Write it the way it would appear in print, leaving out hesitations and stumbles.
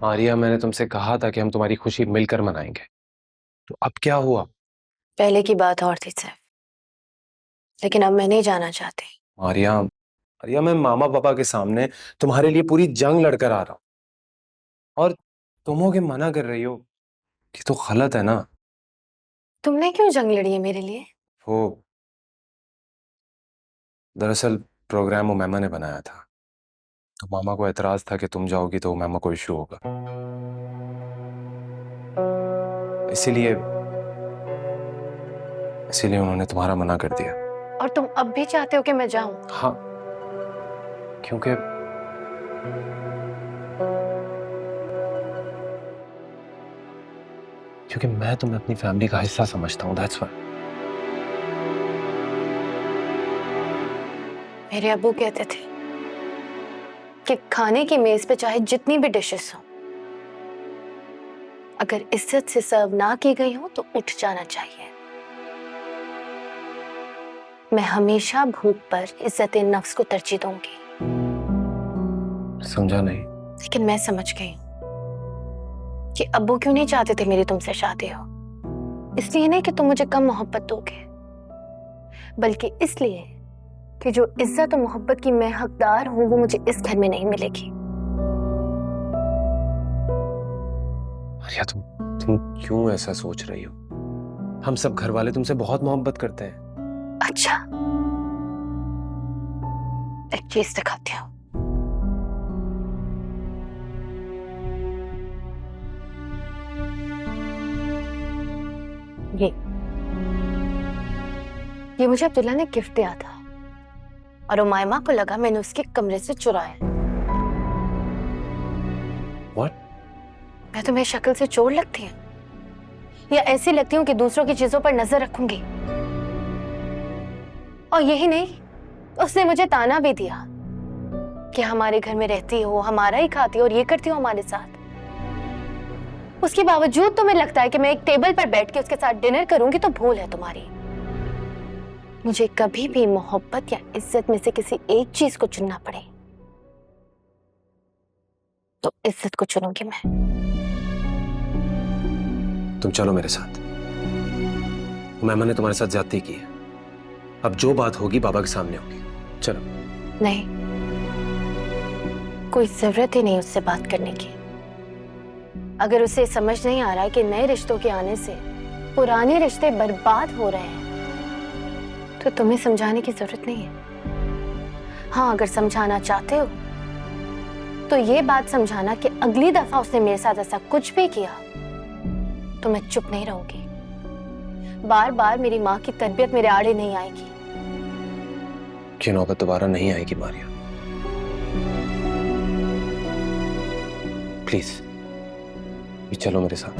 आर्या, मैंने तुमसे कहा था कि हम तुम्हारी खुशी मिलकर मनाएंगे। तो अब क्या हुआ? पहले की बात और थी सैफ, लेकिन अब मैं नहीं जाना चाहती। आर्या, आर्या, मैं मामा पापा के सामने तुम्हारे लिए पूरी जंग लड़कर आ रहा हूं और तुम हो के मना कर रही हो। ये तो गलत है ना। तुमने क्यों जंग लड़ी है मेरे लिए? वो दरअसल प्रोग्राम वो मैमा ने बनाया था, तो मामा को एतराज था कि तुम जाओगी तो मैमा को इश्यू होगा। इसीलिए इसीलिए उन्होंने तुम्हारा मना कर दिया। और तुम अब भी चाहते हो कि मैं जाऊं? हाँ, क्योंकि क्योंकि मैं तुम्हें अपनी फैमिली का हिस्सा समझता हूँ, दैट्स व्हाई। मेरे अब्बू कहते थे कि खाने की मेज पे चाहे जितनी भी डिशेस हो, अगर इज्जत से सर्व ना की गई हो तो उठ जाना चाहिए। मैं हमेशा भूख पर इज्जत नफ्स को तरजीह दूंगी। समझा नहीं। लेकिन मैं समझ गई कि अब्बू क्यों नहीं चाहते थे मेरी तुमसे शादी हो। इसलिए नहीं कि तुम मुझे कम मोहब्बत दोगे, बल्कि इसलिए कि जो इज्जत और मोहब्बत की मैं हकदार हूं वो मुझे इस घर में नहीं मिलेगी। आर्या, तुम क्यों ऐसा सोच रही हो? हम सब घर वाले तुमसे बहुत मोहब्बत करते हैं। अच्छा, एक चीज दिखाती हूँ। ये ये मुझे अब्दुल्ला ने गिफ्ट दिया था और उमायमा को लगा मैंने उसके कमरे से चुराया। What? मैं तुम्हें शक्ल से चोर लगती हूँ या ऐसी लगती हूँ कि दूसरों की चीजों पर नजर रखूंगी? और यही नहीं, उसने मुझे ताना भी दिया कि हमारे घर में रहती हो, हमारा ही खाती हो और ये करती हो हमारे साथ। उसके बावजूद तुम्हें लगता है कि मैं एक टेबल पर बैठ के उसके साथ डिनर करूंगी तो भूल है तुम्हारी। मुझे कभी भी मोहब्बत या इज्जत में से किसी एक चीज को चुनना पड़े तो इज्जत को चुनूंगी मैं। तुम चलो मेरे साथ। मैमा ने तुम्हारे साथ ज्यादती की है। अब जो बात होगी बाबा के सामने होगी। चलो। नहीं, कोई जरूरत ही नहीं उससे बात करने की। अगर उसे समझ नहीं आ रहा है कि नए रिश्तों के आने से पुराने रिश्ते बर्बाद हो रहे हैं तो तुम्हें समझाने की जरूरत नहीं है। हाँ, अगर समझाना चाहते हो तो ये बात समझाना कि अगली दफा उसने मेरे साथ ऐसा कुछ भी किया तो मैं चुप नहीं रहूंगी। बार बार मेरी माँ की तरबियत मेरे आड़े नहीं आएगी। ये नौबत दोबारा नहीं आएगी मारिया, प्लीज चलो मेरे साथ।